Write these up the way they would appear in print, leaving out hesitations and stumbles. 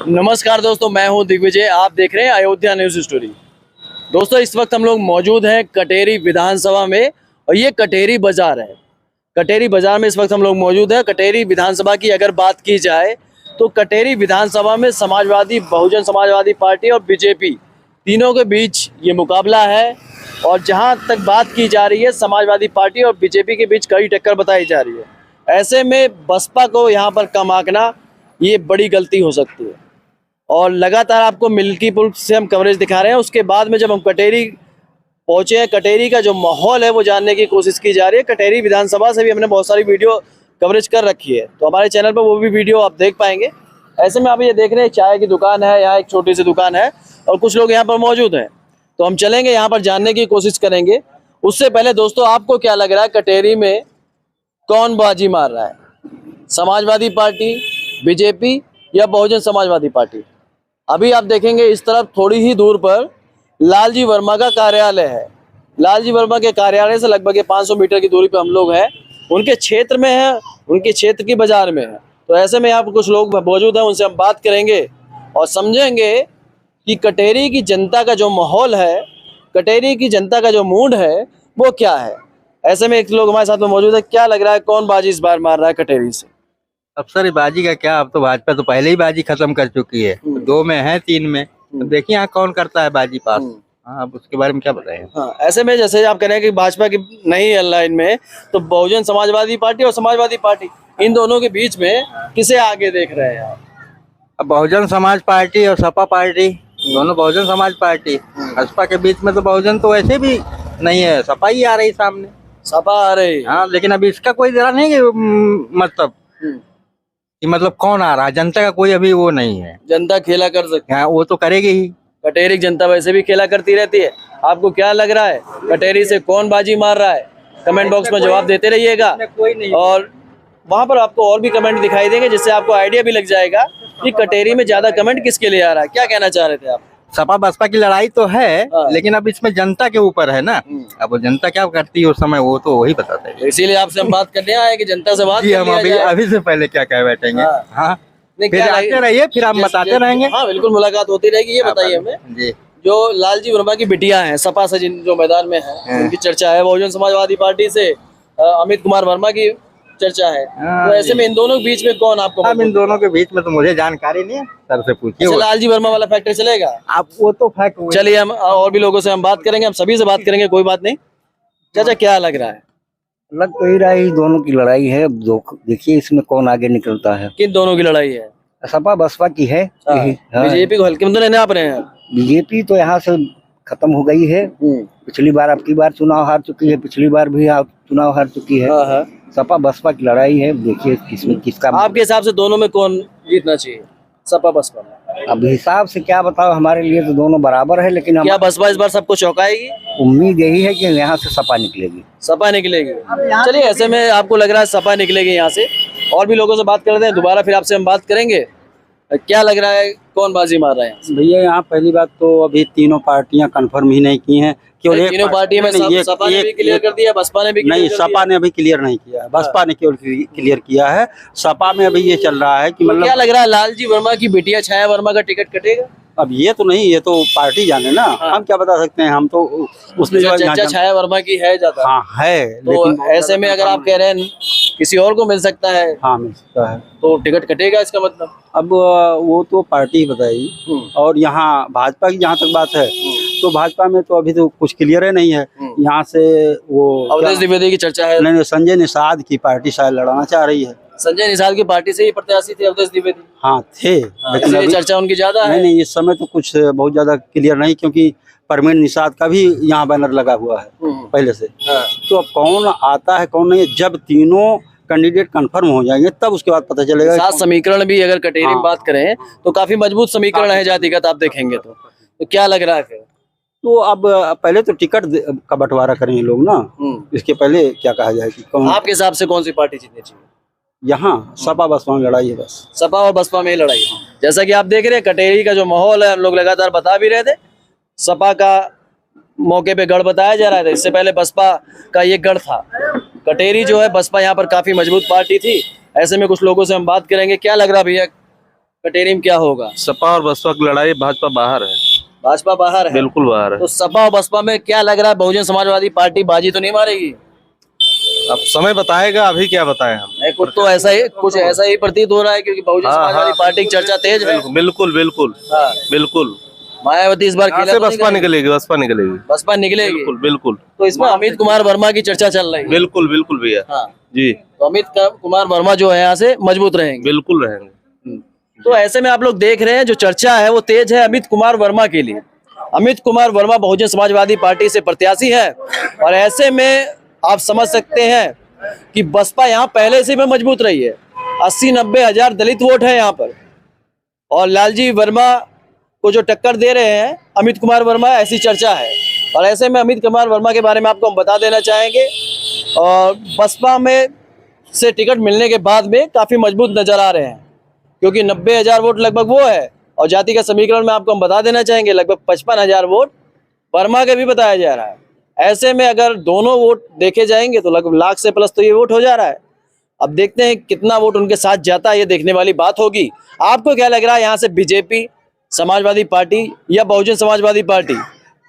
नमस्कार दोस्तों, मैं हूं दिग्विजय। आप देख रहे हैं अयोध्या न्यूज स्टोरी। दोस्तों, इस वक्त हम लोग मौजूद हैं कटेरी विधानसभा में और ये कटेरी बाजार है। कटेरी बाजार में इस वक्त हम लोग मौजूद हैं। कटेरी विधानसभा की अगर बात की जाए तो कटेरी विधानसभा में समाजवादी, बहुजन समाजवादी पार्टी और बीजेपी तीनों के बीच ये मुकाबला है। और जहां तक बात की जा रही है, समाजवादी पार्टी और बीजेपी के बीच कड़ी टक्कर बताई जा रही है। ऐसे में बसपा को यहाँ पर कम आंकना ये बड़ी गलती हो सकती है। और लगातार आपको मिल्कीपुर से हम कवरेज दिखा रहे हैं। उसके बाद में जब हम कटेरी पहुंचे हैं, कटेरी का जो माहौल है वो जानने की कोशिश की जा रही है। कटेरी विधानसभा से भी हमने बहुत सारी वीडियो कवरेज कर रखी है, तो हमारे चैनल पर वो भी वीडियो आप देख पाएंगे। ऐसे में आप ये देख रहे हैं चाय की दुकान है, यहाँ एक छोटी सी दुकान है और कुछ लोग यहाँ पर मौजूद हैं। तो हम चलेंगे यहाँ पर, जानने की कोशिश करेंगे। उससे पहले दोस्तों, आपको क्या लग रहा है कटेरी में कौन बाजी मार रहा है? समाजवादी पार्टी, बीजेपी या बहुजन समाजवादी पार्टी? अभी आप देखेंगे इस तरफ थोड़ी ही दूर पर लालजी वर्मा का कार्यालय है। लालजी वर्मा के कार्यालय से लगभग 500 मीटर की दूरी पर हम लोग हैं। उनके क्षेत्र में है, उनके क्षेत्र की बाजार में है। तो ऐसे में यहाँ पर कुछ लोग मौजूद हैं, उनसे हम बात करेंगे और समझेंगे कि कटेरी की जनता का जो माहौल है, कटेरी की जनता का जो मूड है वो क्या है। ऐसे में एक लोग हमारे साथ में मौजूद है। क्या लग रहा है, कौन बाजी इस बार मार रहा है कटेरी से? अब सर बाजी का क्या, अब तो भाजपा तो पहले ही बाजी खत्म कर चुकी है। 2 में है, 3 में। तो देखिए यहाँ कौन करता है बाजी पास। हाँ, अब उसके बारे में क्या बताएं। हाँ, ऐसे में जैसे आप कह रहे हैं कि भाजपा की नहीं है लाइन में, तो बहुजन समाजवादी पार्टी और समाजवादी पार्टी, इन दोनों के बीच में किसे आगे देख रहे हैं आप? अब बहुजन समाज पार्टी और सपा पार्टी, दोनों बहुजन समाज पार्टी। भाजपा के बीच में तो बहुजन तो वैसे भी नहीं है, सपा ही आ रही सामने। सपा आ रही। हाँ, लेकिन अभी इसका कोई जरा नहीं कि मतलब कि मतलब कौन आ रहा है, जनता का कोई अभी वो नहीं है। जनता खेला कर सकती है, वो तो करेगी ही। कटेरी जनता वैसे भी खेला करती रहती है। आपको क्या लग रहा है, कटेरी से कौन बाजी मार रहा है? कमेंट बॉक्स में जवाब देते रहिएगा। और वहां पर आपको और भी कमेंट दिखाई देंगे, जिससे आपको आइडिया भी लग जाएगा कि कटेरी में ज्यादा कमेंट किसके लिए आ रहा है। क्या कहना चाह रहे थे आप? सपा बसपा की लड़ाई तो है, लेकिन अब इसमें जनता के ऊपर है ना। अब वो जनता क्या करती है उस समय, वो तो वही बताते हैं। इसीलिए आपसे हम बात करने आए कि जनता से बात जी, हम अभी से पहले क्या कह बैठेंगे। हाँ, फिर आते रहिए, फिर हम बताते रहेंगे। हाँ बिल्कुल, मुलाकात होती रहेगी। ये बताइए हमें जी, जो लालजी वर्मा की बिटिया हैं सपा से, जिन जो मैदान में है, उनकी चर्चा है। बहुजन समाजवादी पार्टी से अमित कुमार वर्मा की चर्चा है। तो ऐसे में इन दोनों के बीच में कौन आपको? अब इन दोनों के बीच में तो मुझे जानकारी नहीं है, सर से पूछिए। लालजी वर्मा वाला फैक्टर चलेगा? आप वो तो फैक्ट। चलिए, हम और भी लोगों से हम बात करेंगे, हम सभी से बात करेंगे, कोई बात नहीं। चाचा, क्या लग रहा है? लग तो ही रहा है दोनों की लड़ाई है। अब देखिए इसमें कौन आगे निकलता है। किन दोनों की लड़ाई है? सपा बसपा की है। बीजेपी को हल्के में तो नहीं आप रहे हैं? बीजेपी तो यहाँ से खत्म हो गई है। पिछली बार, अब की बार चुनाव हार चुकी है, पिछली बार भी चुनाव हार चुकी है। सपा बसपा की लड़ाई है। देखिए किसमें किसका। आपके हिसाब से दोनों में कौन जीतना चाहिए, सपा बसपा में? अब हिसाब से क्या बताओ, हमारे लिए तो दोनों बराबर है, लेकिन क्या बसपा इस बार सबको चौंकाएगी? उम्मीद यही है कि यहाँ से सपा निकलेगी। सपा निकलेगी। चलिए, ऐसे में आपको लग रहा है सपा निकलेगी यहाँ से। और भी लोगों से बात करते हैं, दोबारा फिर आपसे हम बात करेंगे। क्या लग रहा है, कौन बाजी मार रहा है? भैया यहाँ पहली बात तो अभी तीनों पार्टियां कंफर्म ही नहीं की हैं। केवल तीनों पार्टी में सपा ने भी क्लियर कर दिया, बसपा ने भी नहीं, सपा ने अभी क्लियर नहीं किया है, बसपा ने केवल क्लियर किया है। सपा में अभी ये चल रहा है कि मतलब क्या लग रहा है, लालजी वर्मा की बिटिया छाया वर्मा का टिकट कटेगा? अब ये तो नहीं, ये तो पार्टी जाने ना। हम क्या बता सकते हैं, हम तो उसमें चर्चा छाया वर्मा की है ज्यादा। हाँ है, तो ऐसे में अगर आप कह रहे हैं किसी और को मिल सकता है, हाँ मिल सकता है, तो टिकट कटेगा इसका मतलब? अब वो तो पार्टी ही बताएगी। और यहाँ भाजपा की जहाँ तक बात है, तो भाजपा में तो अभी तो कुछ क्लियर है नहीं है। यहाँ से वो अवधेश द्विवेदी की चर्चा है। नहीं, संजय निषाद की पार्टी शायद लड़ाना चाह रही है। संजय निषाद की पार्टी से ही प्रत्याशी थे अवधेश द्विवेदी। हाँ थे, लेकिन अभी चर्चा उनकी ज्यादा है। नहीं, इस समय तो कुछ बहुत ज्यादा क्लियर नहीं, क्योंकि परवीन निषाद का भी यहाँ बैनर लगा हुआ है पहले से। तो अब कौन आता है कौन नहीं, जब तीनों कैंडिडेट कंफर्म हो जाएंगे तब उसके बाद पता चलेगा। 7 समीकरण भी अगर कटेरी में बात करें तो काफी मजबूत समीकरण है जातिगत, आप देखेंगे तो क्या लग रहा है फिर? तो अब पहले तो टिकट का बंटवारा करेंगे लोग ना, इसके पहले क्या कहा जाए कि कौन। आपके हिसाब से कौन सी पार्टी जीतनी चाहिए? यहाँ सपा बसपा में लड़ाई है, बस सपा और बसपा में ही लड़ाई है। जैसा कि आप देख रहे हैं कटेरी का जो माहौल है, हम लोग लगातार बता भी रहे थे, सपा का मौके पे गढ़ बताया जा रहा था। इससे पहले बसपा का ये गढ़ था। कटेरी जो है, बसपा यहाँ पर काफी मजबूत पार्टी थी। ऐसे में कुछ लोगों से हम बात करेंगे। क्या लग रहा भैया, कटेरी में क्या होगा? सपा और बसपा की लड़ाई, भाजपा बाहर है, भाजपा बाहर है। बिल्कुल बाहर है। तो सपा और बसपा में क्या लग रहा है, बहुजन समाजवादी पार्टी बाजी तो नहीं मारेगी? अब समय बताएगा, अभी क्या बताएं हम। नहीं, कुछ ऐसा ही प्रतीत हो रहा है, क्योंकि बहुजन समाजवादी पार्टी की चर्चा तेज है। बिल्कुल बिल्कुल हाँ। बिल्कुल। मायावती इस बार यहाँ खेला से तो नहीं बसपा करेगी? निकलेगी, बसपा निकलेगी, बसपा निकलेगी। बिल्कुल बिल्कुल तो इसमें अमित कुमार वर्मा की चर्चा चल रही है। बिल्कुल बिल्कुल भैया। हाँ, जी तो अमित कुमार वर्मा जो है यहाँ से मजबूत रहेंगे। बिल्कुल रहेंगे। तो ऐसे में आप लोग देख रहे हैं जो चर्चा है वो तेज है अमित कुमार वर्मा के लिए। अमित कुमार वर्मा बहुजन समाजवादी पार्टी से प्रत्याशी है, और ऐसे में आप समझ सकते हैं कि बसपा यहाँ पहले से भी मजबूत रही है। 80-90 हजार दलित वोट है यहाँ पर, और लालजी वर्मा को जो टक्कर दे रहे हैं अमित कुमार वर्मा, ऐसी चर्चा है। और ऐसे में अमित कुमार वर्मा के बारे में आपको हम बता देना चाहेंगे, और बसपा में से टिकट मिलने के बाद में काफी मजबूत नजर आ रहे हैं, क्योंकि 90 हजार वोट लगभग वो है, और जाति का समीकरण में आपको हम बता देना चाहेंगे लगभग 55 हजार वोट वर्मा के भी बताया जा रहा है। ऐसे में अगर दोनों वोट देखे जाएंगे तो लगभग लाख से प्लस तो ये वोट हो जा रहा है। अब देखते हैं कितना वोट उनके साथ जाता है, ये देखने वाली बात होगी। आपको क्या लग रहा है, यहाँ से बीजेपी, समाजवादी पार्टी या बहुजन समाजवादी पार्टी,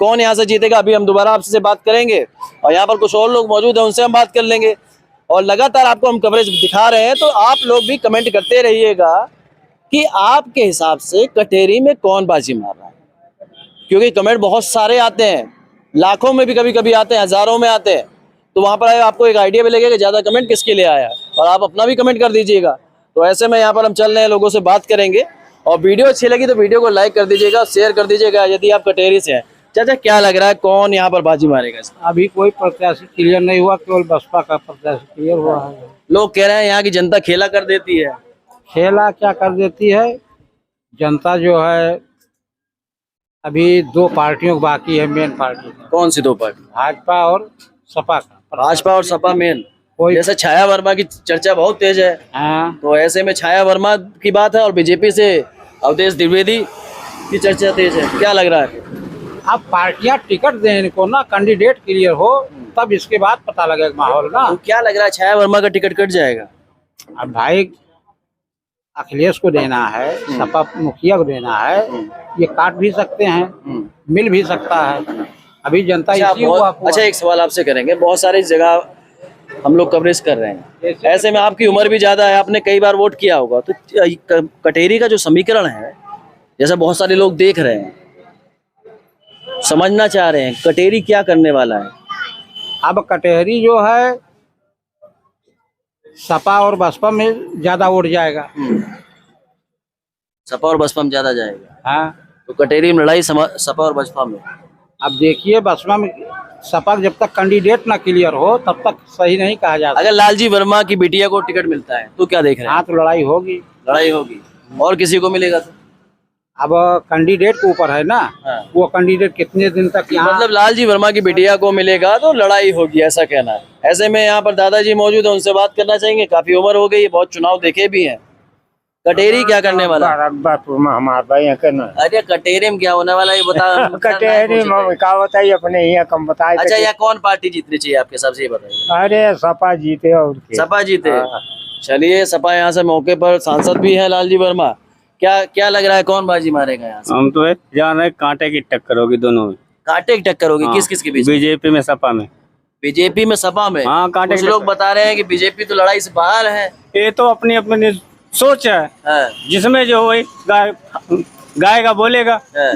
कौन यहाँ से जीतेगा? अभी हम दोबारा आपसे बात करेंगे, और यहाँ पर कुछ और लोग मौजूद हैं, उनसे हम बात कर लेंगे। और लगातार आपको हम कवरेज दिखा रहे हैं, तो आप लोग भी कमेंट करते रहिएगा कि आपके हिसाब से कटेरी में कौन बाजी मार रहा है, क्योंकि कमेंट बहुत सारे आते हैं, लाखों में भी कभी कभी आते हैं, हजारों में आते हैं। तो वहां पर आपको एक आइडिया मिलेगा कि ज्यादा कमेंट किसके लिए आया, और आप अपना भी कमेंट कर दीजिएगा। तो ऐसे में यहाँ पर हम चल रहे हैं, लोगों से बात करेंगे, और वीडियो अच्छी लगी तो वीडियो को लाइक कर दीजिएगा, शेयर कर दीजिएगा यदि आप कटेरी से हैं। चाचा क्या लग रहा है, कौन यहाँ पर बाजी मारेगा? अभी कोई प्रत्याशी क्लियर नहीं हुआ, केवल बसपा का प्रत्याशी क्लियर हुआ है। लोग कह रहे हैं यहाँ की जनता खेला कर देती है। खेला क्या कर देती है जनता, जो है अभी दो पार्टियों बाकी है, मेन पार्टी कौन सी दो पार्टी? भाजपा और सपा का। भाजपा और सपा मेन। कोई जैसे छाया वर्मा की चर्चा बहुत तेज है, हाँ, तो ऐसे में छाया वर्मा की बात है, और बीजेपी से अवधेश द्विवेदी की चर्चा तेज है। क्या लग रहा है? अब पार्टियां टिकट दें इनको ना, कैंडिडेट क्लियर हो, तब इसके बाद पता लगेगा माहौल ना। तो क्या लग रहा है, छाया वर्मा का टिकट कट जाएगा? अब भाई अखिलेश को देना है, सपा मुखिया को देना है, ये काट भी सकते हैं, मिल भी सकता है। अभी जनता अच्छा, एक सवाल आपसे करेंगे, बहुत सारी जगह हम लोग कवरेज कर रहे हैं, ऐसे में आपकी उम्र भी ज्यादा है, आपने कई बार वोट किया होगा, तो कटेरी का जो समीकरण है, जैसा बहुत सारे लोग देख रहे हैं, समझना चाह रहे हैं कटेरी क्या करने वाला है। अब कटेरी जो है सपा और बसपा में ज्यादा वोट जाएगा। सपा और बसपा में ज्यादा जाएगा। हाँ, तो कटेरी में लड़ाई सपा और बसपा में। अब देखिए बसपा में सपा जब तक कैंडिडेट ना क्लियर हो तब तक सही नहीं कहा जाता। अगर लालजी वर्मा की बिटिया को टिकट मिलता है तो क्या देख रहे हैं? हाँ, तो लड़ाई होगी। लड़ाई होगी, और किसी को मिलेगा तो? अब कैंडिडेट के ऊपर है ना। हाँ। वो कैंडिडेट कितने दिन तक यहाँ, मतलब लालजी वर्मा की बिटिया को मिलेगा तो लड़ाई होगी, ऐसा कहना है। ऐसे में यहाँ पर दादाजी मौजूद है, उनसे बात करना चाहेंगे। काफी उम्र हो गई है, बहुत चुनाव देखे भी हैं। कटेरी क्या करने वाला? हमारे भाई करना। अरे कटेरी में क्या होने वाला है, ये बता। कटेरी में क्या बताइए, अपने यहाँ कम बताइए। अच्छा, यहाँ कौन पार्टी जीतनी चाहिए आपके हिसाब से, ये बताइए। अरे सपा जीते और सपा जीते। चलिए, सपा यहाँ से मौके पर सांसद भी है लालजी वर्मा। क्या लग रहा है, कौन बाजी मारेगा यहाँ से? हम तो जान रहे कांटे की टक्कर होगी दोनों में। कांटे की टक्कर होगी? किस किस के बीच? बीजेपी में सपा में। बीजेपी में सपा में? हाँ, कांटे कुछ की लोग बता रहे हैं कि बीजेपी तो लड़ाई से बाहर है। ये तो अपनी अपनी सोच है, हाँ। जिसमें जो वही गाएगा बोलेगा। है।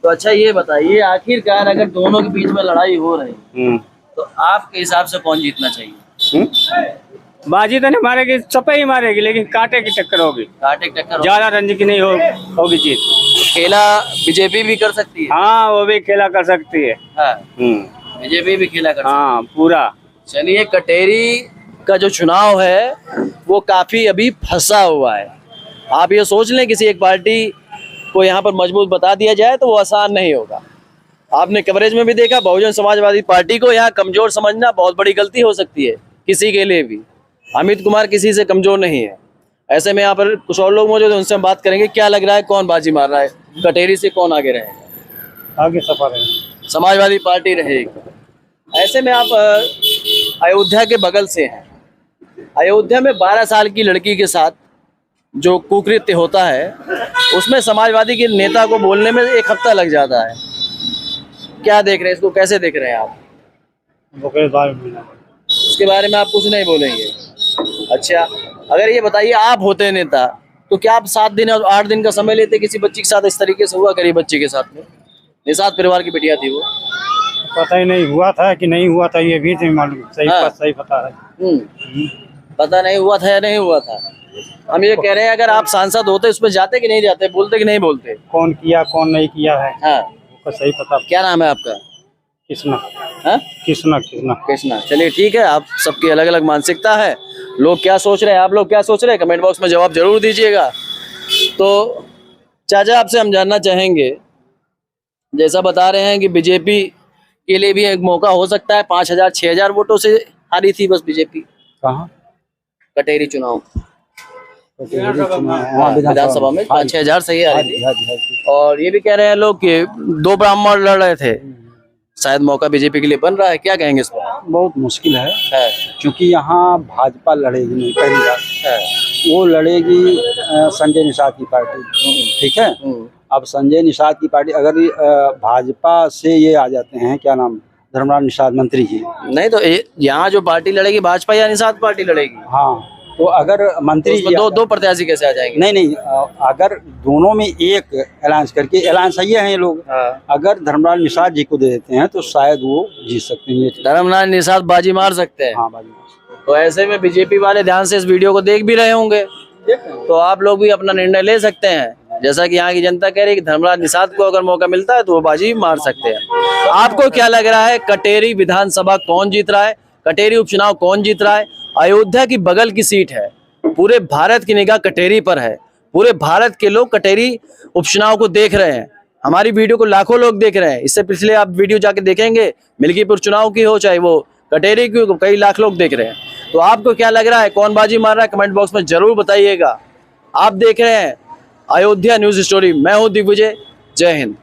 तो अच्छा ये बताइए, आखिरकार अगर दोनों के बीच में लड़ाई हो रही तो आपके हिसाब से कौन जीतना चाहिए? बाजी तो नहीं मारेगी, सपा ही मारेगी, लेकिन कांटे की टक्कर होगी। कांटे की टक्कर ज्यादा रंजी की नहीं होगी जीत। खेला बीजेपी भी कर सकती है। हाँ, वो भी खेला कर सकती है। हाँ, बीजेपी भी खेला कर सकती है। हाँ, पूरा। चलिए, कटेरी का जो चुनाव है वो काफी अभी फंसा हुआ है। आप ये सोच लें किसी एक पार्टी को यहाँ पर मजबूत बता दिया जाए तो वो आसान नहीं होगा। आपने कवरेज में भी देखा, बहुजन समाजवादी पार्टी को यहाँ कमजोर समझना बहुत बड़ी गलती हो सकती है किसी के लिए भी। अमित कुमार किसी से कमजोर नहीं है। ऐसे में यहाँ पर कुछ और लोग मौजूद हैं, उनसे हम बात करेंगे। क्या लग रहा है, कौन बाजी मार रहा है? कटेरी से कौन आगे रहेगा? आगे सपा रहेगा, समाजवादी पार्टी रहेगी। ऐसे में आप अयोध्या के बगल से हैं। अयोध्या में 12 साल की लड़की के साथ जो कुकृत्य होता है उसमें समाजवादी के नेता को बोलने में 1 हफ्ता लग जाता है। क्या देख रहे हैं इसको, कैसे देख रहे हैं आप? इसके बारे में आप कुछ नहीं बोलेंगे? अच्छा, अगर ये बताइए आप होते नेता तो क्या आप 7 दिन और 8 दिन का समय लेते किसी बच्ची के साथ? इस तरीके से हुआ गरीब बच्ची के साथ में, निषाद परिवार की बिटिया थी वो। पता ही नहीं हुआ था कि नहीं हुआ था, ये भी नहीं मालूम। सही पता है। पता नहीं हुआ था या नहीं हुआ था। हम ये कह रहे हैं अगर आप सांसद होते उसमें जाते कि नहीं जाते, बोलते कि नहीं बोलते? कौन किया कौन नहीं किया है हाँ, वो सही पता। क्या नाम है आपका? कृष्णा। हाँ, कृष्णा। चलिए ठीक है, आप सबकी अलग अलग मानसिकता है। लोग क्या सोच रहे हैं, आप लोग क्या सोच रहे हैं, कमेंट बॉक्स में जवाब जरूर दीजिएगा। तो चाचा आपसे हम जानना चाहेंगे, जैसा बता रहे हैं कि बीजेपी के लिए भी एक मौका हो सकता है, 5000 6000 वोटों से हारी थी बस बीजेपी। कहाँ? कटेरी चुनाव विधानसभा में 5-6 हजार सही हारी थी। और ये भी कह रहे हैं लोग कि 2 ब्राह्मण लड़ रहे थे, शायद मौका बीजेपी के लिए बन रहा है। क्या कहेंगे इस पर? बहुत मुश्किल है क्योंकि यहाँ भाजपा लड़ेगी नहीं, पहली बात वो लड़ेगी संजय निषाद की पार्टी, ठीक है। अब संजय निषाद की पार्टी अगर भाजपा से ये आ जाते हैं, क्या नाम, धर्मराज निषाद मंत्री जी, नहीं तो यहाँ जो पार्टी लड़ेगी भाजपा या निषाद पार्टी लड़ेगी? हाँ, तो अगर मंत्री तो दो प्रत्याशी कैसे आ जाएंगे? नहीं, अगर दोनों में एक अलायंस करके, अलायंस सही है ये लोग, अगर धर्मराज निषाद जी को दे देते हैं तो शायद वो जीत सकते हैं। धर्मराज निषाद बाजी मार सकते हैं। हाँ, बाजी मार सकते हैं। तो ऐसे में बीजेपी वाले ध्यान से इस वीडियो को देख भी रहे होंगे, तो आप लोग भी अपना निर्णय ले सकते हैं। जैसा कि यहाँ की जनता कह रही है कि धर्मराज निषाद को अगर मौका मिलता है तो वो बाजी मार सकते हैं। आपको क्या लग रहा है, कटेरी विधानसभा कौन जीत रहा है? कटेरी उपचुनाव कौन जीत रहा है? अयोध्या की बगल की सीट है, पूरे भारत की निगाह कटेरी पर है। पूरे भारत के लोग कटेरी उपचुनाव को देख रहे हैं। हमारी वीडियो को लाखों लोग देख रहे हैं। इससे पिछले आप वीडियो जाके देखेंगे, मिल्कीपुर चुनाव की हो चाहे वो कटेरी की, कई लाख लोग देख रहे हैं। तो आपको क्या लग रहा है, कौन बाजी मार रहा है? कमेंट बॉक्स में जरूर बताइएगा। आप देख रहे हैं अयोध्या न्यूज स्टोरी। मैं हूं दिग्विजय। जय हिंद।